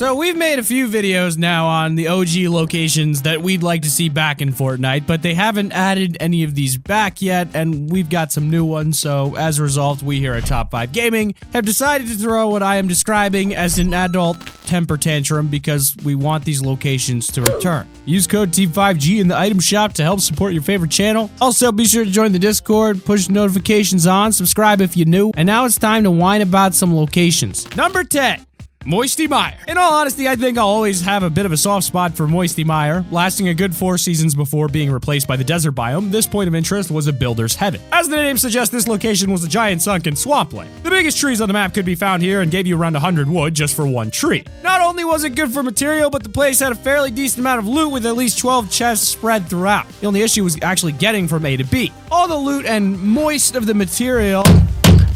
So we've made a few videos now on the OG locations that we'd like to see back in Fortnite, but they haven't added any of these back yet, and we've got some new ones, so as a result, we here at Top 5 Gaming have decided to throw what I am describing as an adult temper tantrum because we want these locations to return. Use code T5G in the item shop to help support your favorite channel. Also, be sure to join the Discord, push notifications on, subscribe if you're new, and now it's time to whine about some locations. Number 10. Moisty Meyer. In all honesty, I think I'll always have a bit of a soft spot for Moisty Meyer. Lasting a good 4 seasons before being replaced by the desert biome, this point of interest was a builder's heaven. As the name suggests, this location was a giant sunken swampland. The biggest trees on the map could be found here and gave you around 100 wood just for 1 tree. Not only was it good for material, but the place had a fairly decent amount of loot with at least 12 chests spread throughout. The only issue was actually getting from A to B. All the loot and moist of the material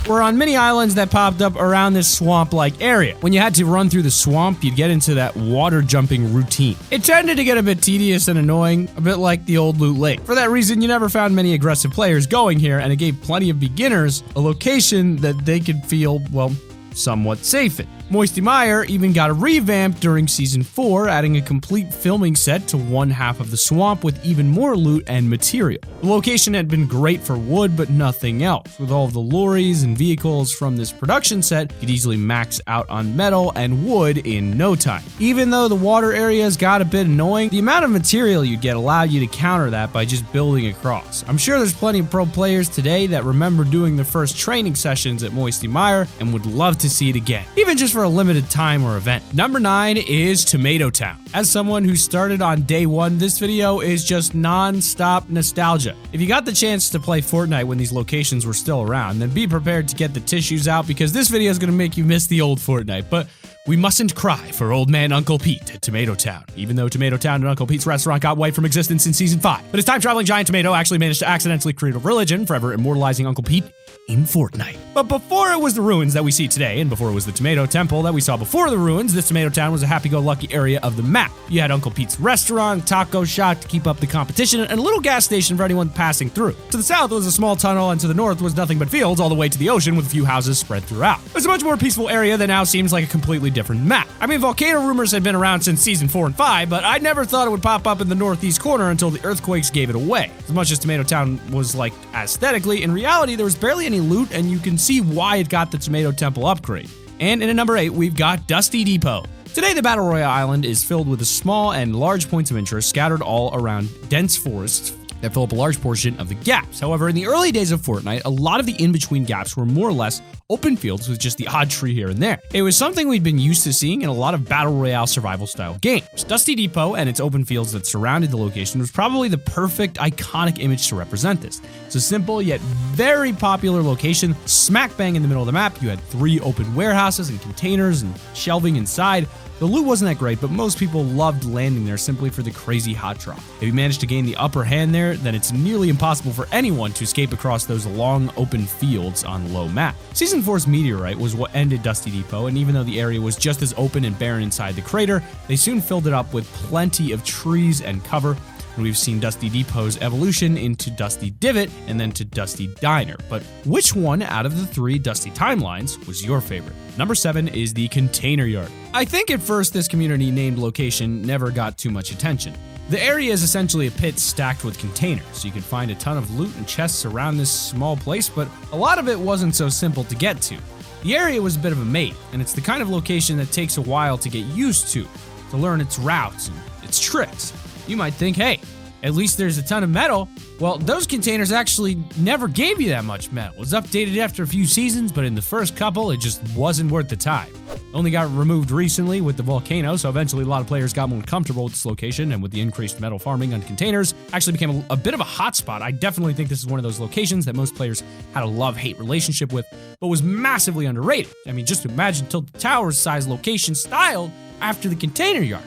were on mini islands that popped up around this swamp-like area. When you had to run through the swamp, you'd get into that water jumping routine. It tended to get a bit tedious and annoying, a bit like the old Loot Lake. For that reason, you never found many aggressive players going here, and it gave plenty of beginners a location that they could feel, well, somewhat safe in. Moisty Meyer even got a revamp during Season 4, adding a complete filming set to one half of the swamp with even more loot and material. The location had been great for wood, but nothing else. With all of the lorries and vehicles from this production set, you could easily max out on metal and wood in no time. Even though the water areas got a bit annoying, the amount of material you get allowed you to counter that by just building across. I'm sure there's plenty of pro players today that remember doing their first training sessions at Moisty Meyer and would love to see it again, even just for a limited time or event. Number 9 is Tomato Town. As someone who started on day 1, this video is just non-stop nostalgia. If you got the chance to play Fortnite when these locations were still around, then be prepared to get the tissues out because this video is going to make you miss the old Fortnite. But we mustn't cry for old man Uncle Pete at Tomato Town, even though Tomato Town and Uncle Pete's restaurant got wiped from existence in Season 5. But his time-traveling giant tomato actually managed to accidentally create a religion, forever immortalizing Uncle Pete in Fortnite. But before it was the ruins that we see today, and before it was the Tomato Temple that we saw before the ruins, this Tomato Town was a happy-go-lucky area of the map. You had Uncle Pete's restaurant, taco shop to keep up the competition, and a little gas station for anyone passing through. To the south was a small tunnel, and to the north was nothing but fields all the way to the ocean with a few houses spread throughout. It was a much more peaceful area that now seems like a completely different map. I mean, volcano rumors had been around since Season 4 and 5, but I never thought it would pop up in the northeast corner until the earthquakes gave it away. As much as Tomato Town was like aesthetically, in reality there was barely any loot, and you can see why it got the Tomato Temple upgrade. And in at number 8, we've got Dusty Depot. Today, the Battle Royale Island is filled with small and large points of interest scattered all around dense forests that fill up a large portion of the gaps. However, in the early days of Fortnite, a lot of the in-between gaps were more or less open fields with just the odd tree here and there. It was something we'd been used to seeing in a lot of Battle Royale survival-style games. Dusty Depot and its open fields that surrounded the location was probably the perfect, iconic image to represent this. It's a simple yet very popular location, smack bang in the middle of the map. You had 3 open warehouses and containers and shelving inside. The loot wasn't that great, but most people loved landing there simply for the crazy hot drop. If you manage to gain the upper hand there, then it's nearly impossible for anyone to escape across those long open fields on low map. Season 4's meteorite was what ended Dusty Depot, and even though the area was just as open and barren inside the crater, they soon filled it up with plenty of trees and cover. And we've seen Dusty Depot's evolution into Dusty Divot and then to Dusty Diner. But which one out of the 3 Dusty timelines was your favorite? Number 7 is the Container Yard. I think at first this community named location never got too much attention. The area is essentially a pit stacked with containers, so you can find a ton of loot and chests around this small place, but a lot of it wasn't so simple to get to. The area was a bit of a mate, and it's the kind of location that takes a while to get used to learn its routes and its tricks. You might think, hey, at least there's a ton of metal. Well, those containers actually never gave you that much metal. It was updated after a few seasons, but in the first couple, it just wasn't worth the time. Only got removed recently with the volcano, so eventually a lot of players got more comfortable with this location, and with the increased metal farming on containers, actually became a bit of a hotspot. I definitely think this is one of those locations that most players had a love-hate relationship with, but was massively underrated. I mean, just imagine Tilted Towers size location styled after the Container Yard.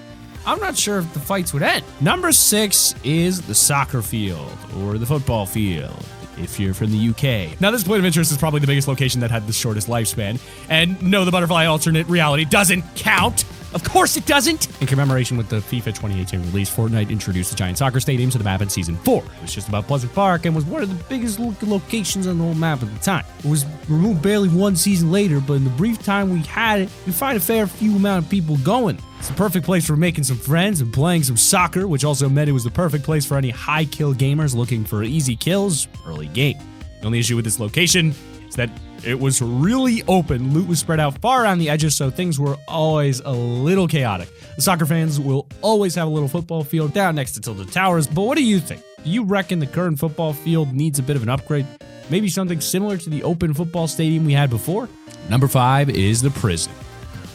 I'm not sure if the fights would end. Number 6 is the soccer field, or the football field, if you're from the UK. Now, this point of interest is probably the biggest location that had the shortest lifespan. And no, the butterfly alternate reality doesn't count. Of course it doesn't! In commemoration with the FIFA 2018 release, Fortnite introduced the giant soccer stadium to the map in Season 4. It was just about Pleasant Park and was one of the biggest locations on the whole map at the time. It was removed barely one season later, but in the brief time we had it, we find a fair few amount of people going. It's the perfect place for making some friends and playing some soccer, which also meant it was the perfect place for any high kill gamers looking for easy kills early game. The only issue with this location is that it was really open. Loot was spread out far around the edges, so things were always a little chaotic. The soccer fans will always have a little football field down next to Tilted Towers, but what do you think? Do you reckon the current football field needs a bit of an upgrade? Maybe something similar to the open football stadium we had before? Number 5 is the prison.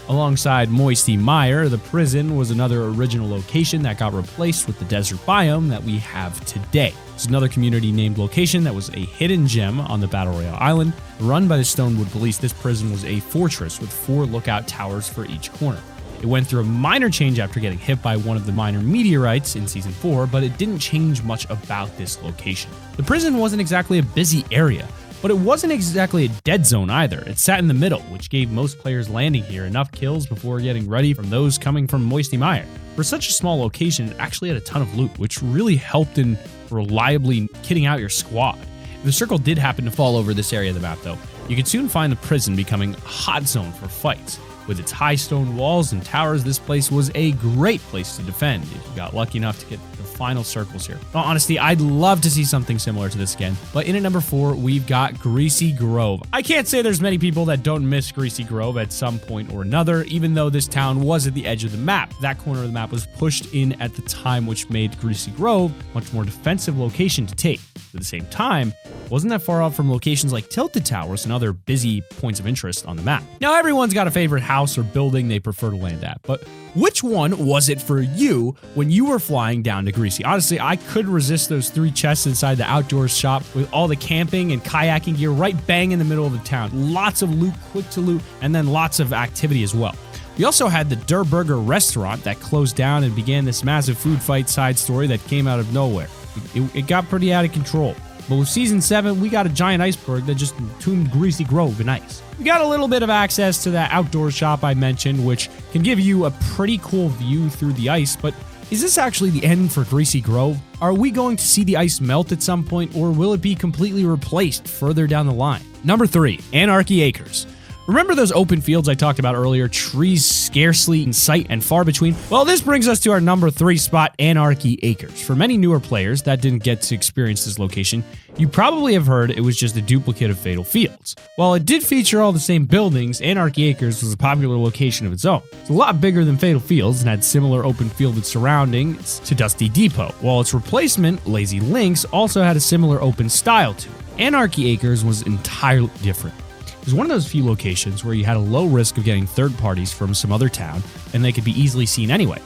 Alongside Moisty Meyer, the prison was another original location that got replaced with the desert biome that we have today. It's another community-named location that was a hidden gem on the Battle Royale island. Run by the Stonewood Police, this prison was a fortress with 4 lookout towers for each corner. It went through a minor change after getting hit by one of the minor meteorites in Season 4, but it didn't change much about this location. The prison wasn't exactly a busy area, but it wasn't exactly a dead zone either. It sat in the middle, which gave most players landing here enough kills before getting ready from those coming from Moisty Meyer. For such a small location, it actually had a ton of loot, which really helped in reliably kitting out your squad. If the circle did happen to fall over this area of the map though, you could soon find the prison becoming a hot zone for fights. With its high stone walls and towers, this place was a great place to defend if you got lucky enough to get the final circles here. Well, honestly, I'd love to see something similar to this again, but in at number 4, we've got Greasy Grove. I can't say there's many people that don't miss Greasy Grove at some point or another, even though this town was at the edge of the map. That corner of the map was pushed in at the time, which made Greasy Grove a much more defensive location to take. At the same time, it wasn't that far off from locations like Tilted Towers and other busy points of interest on the map. Now, everyone's got a favorite house or building they prefer to land at, but which one was it for you when you were flying down to Greasy? Honestly, I couldn't resist those 3 chests inside the outdoors shop with all the camping and kayaking gear right bang in the middle of the town. Lots of loot, quick to loot, and then lots of activity as well. We also had the Der Burger restaurant that closed down and began this massive food fight side story that came out of nowhere. It got pretty out of control. But with Season 7, we got a giant iceberg that just entombed Greasy Grove in ice. We got a little bit of access to that outdoor shop I mentioned, which can give you a pretty cool view through the ice, but is this actually the end for Greasy Grove? Are we going to see the ice melt at some point, or will it be completely replaced further down the line? Number 3, Anarchy Acres. Remember those open fields I talked about earlier, trees scarcely in sight and far between? Well, this brings us to our number 3 spot, Anarchy Acres. For many newer players that didn't get to experience this location, you probably have heard it was just a duplicate of Fatal Fields. While it did feature all the same buildings, Anarchy Acres was a popular location of its own. It's a lot bigger than Fatal Fields and had similar open fielded surroundings to Dusty Depot, while its replacement, Lazy Links, also had a similar open style to it. Anarchy Acres was entirely different. It was one of those few locations where you had a low risk of getting third parties from some other town, and they could be easily seen anyway.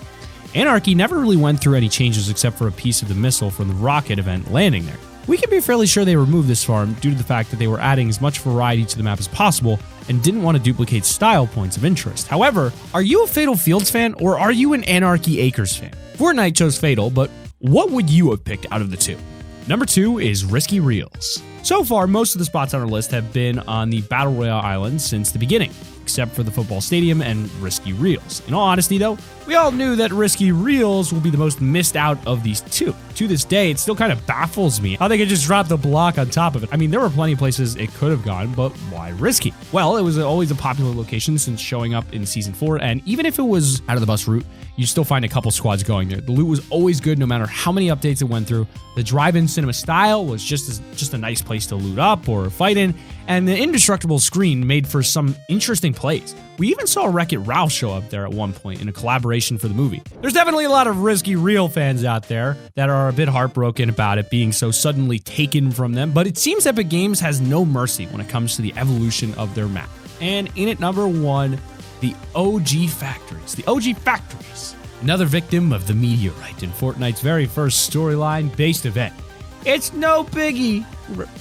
Anarchy never really went through any changes except for a piece of the missile from the rocket event landing there. We can be fairly sure they removed this farm due to the fact that they were adding as much variety to the map as possible and didn't want to duplicate style points of interest. However, are you a Fatal Fields fan or are you an Anarchy Acres fan? Fortnite chose Fatal, but what would you have picked out of the two? Number 2 is Risky Reels. So far, most of the spots on our list have been on the Battle Royale island since the beginning, except for the football stadium and Risky Reels. In all honesty though, we all knew that Risky Reels will be the most missed out of these two. To this day, it still kind of baffles me how they could just drop the block on top of it. I mean, there were plenty of places it could have gone, but why Risky? Well, it was always a popular location since showing up in Season 4, and even if it was out of the bus route, you'd still find a couple squads going there. The loot was always good no matter how many updates it went through. The drive-in cinema style was just a nice place to loot up or fight in, and the indestructible screen made for some interesting plays. We even saw Wreck-It Ralph show up there at one point in a collaboration for the movie. There's definitely a lot of Risky Reel fans out there that are a bit heartbroken about it being so suddenly taken from them, but it seems Epic Games has no mercy when it comes to the evolution of their map. And in at number 1, the OG Factories. The OG Factories. Another victim of the meteorite in Fortnite's very first storyline-based event. It's no biggie,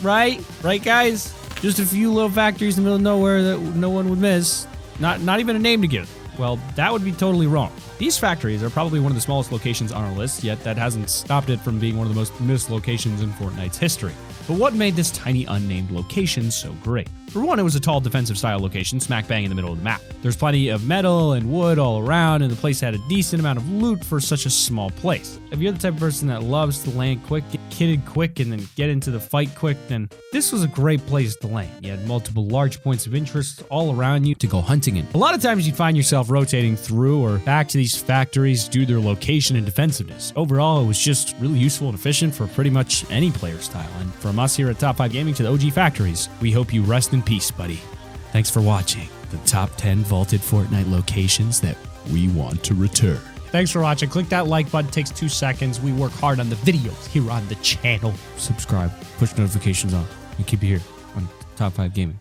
right? Right, guys? Just a few little factories in the middle of nowhere that no one would miss. Not even a name to give. Well, that would be totally wrong. These factories are probably one of the smallest locations on our list, yet that hasn't stopped it from being one of the most missed locations in Fortnite's history. But what made this tiny unnamed location so great? For one, it was a tall defensive style location smack bang in the middle of the map. There's plenty of metal and wood all around, and the place had a decent amount of loot for such a small place. If you're the type of person that loves to land quick, get kitted quick, and then get into the fight quick, then this was a great place to land. You had multiple large points of interest all around you to go hunting in. A lot of times you'd find yourself rotating through or back to these factories due to their location and defensiveness. Overall, it was just really useful and efficient for pretty much any player style. And from us here at Top 5 Gaming to the OG factories, we hope you rest in peace, buddy. Thanks for watching the top 10 vaulted Fortnite locations that we want to return. Thanks for watching. Click that like button. It takes 2 seconds. We work hard on the videos here on the channel. Subscribe. Push notifications on. We keep you here on Top 5 Gaming.